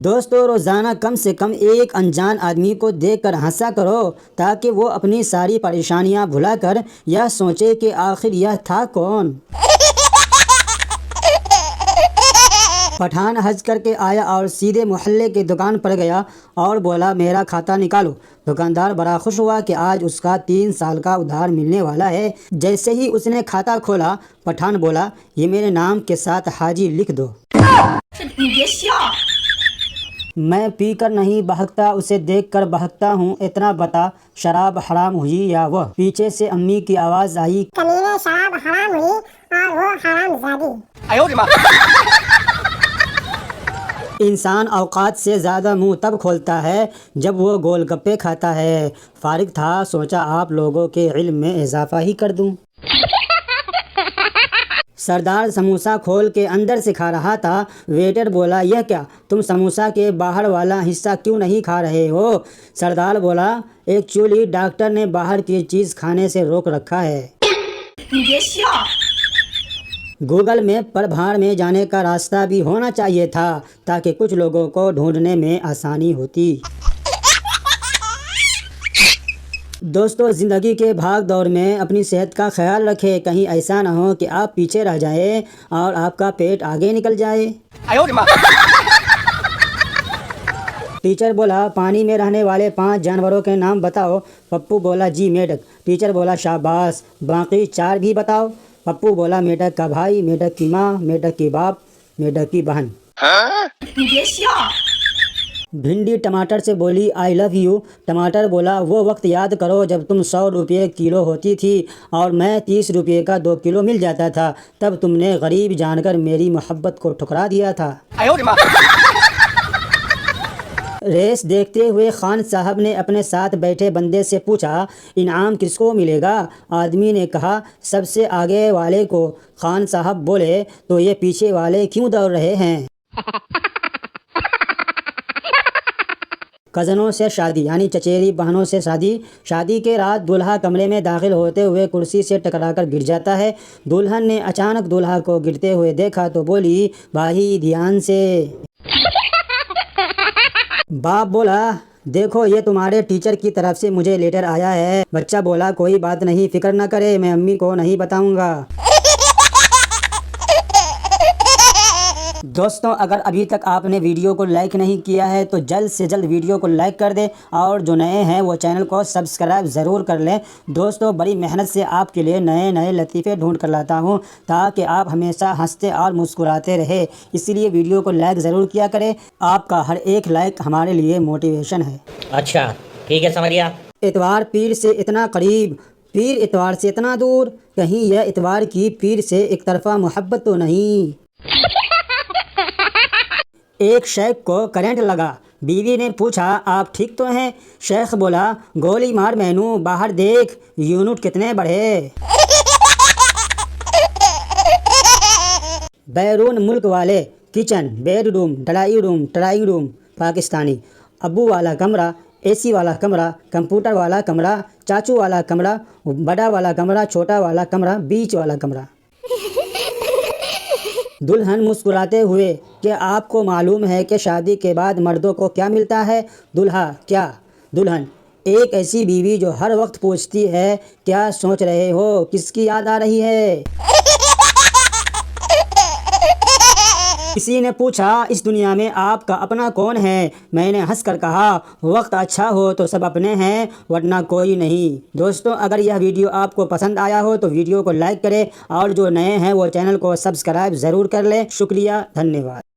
دوستو روزانہ کم سے کم ایک انجان آدمی کو دیکھ کر ہنسا کرو تاکہ وہ اپنی ساری پریشانیاں بھلا کر یہ سوچے کہ آخر یہ تھا کون۔ پٹھان حج کر کے آیا اور سیدھے محلے کی دکان پر گیا اور بولا میرا کھاتا نکالو۔ دکاندار بڑا خوش ہوا کہ آج اس کا 3 سال کا ادھار ملنے والا ہے۔ جیسے ہی اس نے کھاتا کھولا پٹھان بولا یہ میرے نام کے ساتھ حاجی لکھ دو۔ میں پی کر نہیں بہکتا اسے دیکھ کر بہکتا ہوں، اتنا بتا شراب حرام ہوئی یا وہ؟ پیچھے سے امی کی آواز آئی کمینے شراب حرام ہوئی اور وہ حرام زادی۔ انسان اوقات سے زیادہ منہ تب کھولتا ہے جب وہ گول گپے کھاتا ہے۔ فارغ تھا سوچا آپ لوگوں کے علم میں اضافہ ہی کر دوں۔ سردار سموسہ کھول کے اندر سے کھا رہا تھا۔ ویٹر بولا یہ کیا تم سموسہ کے باہر والا حصہ کیوں نہیں کھا رہے ہو؟ سردار بولا ایکچولی ڈاکٹر نے باہر کی چیز کھانے سے روک رکھا ہے۔ گوگل میپ پر بھاڑ میں جانے کا راستہ بھی ہونا چاہیے تھا تاکہ کچھ لوگوں کو ڈھونڈنے میں آسانی ہوتی۔ دوستو زندگی کے بھاگ دور میں اپنی صحت کا خیال رکھیں، کہیں ایسا نہ ہو کہ آپ پیچھے رہ جائیں اور آپ کا پیٹ آگے نکل جائے۔ ٹیچر بولا پانی میں رہنے والے 5 جانوروں کے نام بتاؤ۔ پپو بولا جی میڈک۔ ٹیچر بولا شاباش، باقی 4 بھی بتاؤ۔ پپو بولا میڈک کا بھائی، میڈک کی ماں، میڈک کی باپ، میڈک کی بہن۔ بھنڈی ٹماٹر سے بولی آئی لو یو۔ ٹماٹر بولا وہ وقت یاد کرو جب تم 100 روپے کلو ہوتی تھی اور میں 30 روپے کا 2 کلو مل جاتا تھا، تب تم نے غریب جان کر میری محبت کو ٹھکرا دیا تھا۔ ریس دیکھتے ہوئے خان صاحب نے اپنے ساتھ بیٹھے بندے سے پوچھا انعام کس کو ملے گا؟ آدمی نے کہا سب سے آگے والے کو۔ خان صاحب بولے تو یہ پیچھے والے کیوں دوڑ رہے ہیں؟ کزنوں سے شادی یعنی چچیری بہنوں سے شادی۔ شادی کے رات دولہا کمرے میں داخل ہوتے ہوئے کرسی سے ٹکرا کر گر جاتا ہے۔ دلہن نے اچانک دولہا کو گرتے ہوئے دیکھا تو بولی بھائی دھیان سے۔ باپ بولا دیکھو یہ تمہارے ٹیچر کی طرف سے مجھے لیٹر آیا ہے۔ بچہ بولا کوئی بات نہیں فکر نہ کرے، میں امی کو نہیں بتاؤں گا۔ دوستوں اگر ابھی تک آپ نے ویڈیو کو لائک نہیں کیا ہے تو جلد سے جلد ویڈیو کو لائک کر دیں اور جو نئے ہیں وہ چینل کو سبسکرائب ضرور کر لیں۔ دوستوں بڑی محنت سے آپ کے لیے نئے لطیفے ڈھونڈ کر لاتا ہوں تاکہ آپ ہمیشہ ہنستے اور مسکراتے رہے، اس لیے ویڈیو کو لائک ضرور کیا کریں۔ آپ کا ہر ایک لائک ہمارے لیے موٹیویشن ہے۔ اچھا ٹھیک ہے سمجھ گیا۔ اتوار پیر سے اتنا قریب، پیر اتوار سے اتنا دور، کہیں یہ اتوار کی پیر سے ایک طرفہ محبت تو نہیں؟ ایک شیخ کو کرنٹ لگا، بیوی نے پوچھا آپ ٹھیک تو ہیں؟ شیخ بولا گولی مار مینو، باہر دیکھ یونٹ کتنے بڑھے۔ بیرون ملک والے kitchen, bed room, drawing room, Pakistani ابو والا کمرہ، اے سی والا کمرہ، کمپیوٹر والا کمرہ، چاچو والا کمرہ، بڑا والا کمرہ، چھوٹا والا کمرہ، بیچ والا کمرہ۔ دلہن مسکراتے ہوئے کہ آپ کو معلوم ہے کہ شادی کے بعد مردوں کو کیا ملتا ہے؟ دلہا کیا؟ دلہن ایک ایسی بیوی جو ہر وقت پوچھتی ہے کیا سوچ رہے ہو، کس کی یاد آ رہی ہے؟ کسی نے پوچھا اس دنیا میں آپ کا اپنا کون ہے؟ میں نے ہنس کر کہا وقت اچھا ہو تو سب اپنے ہیں ورنہ کوئی نہیں۔ دوستوں اگر یہ ویڈیو آپ کو پسند آیا ہو تو ویڈیو کو لائک کریں اور جو نئے ہیں وہ چینل کو سبسکرائب ضرور کر لیں۔ شکریہ، دھنیہ واد۔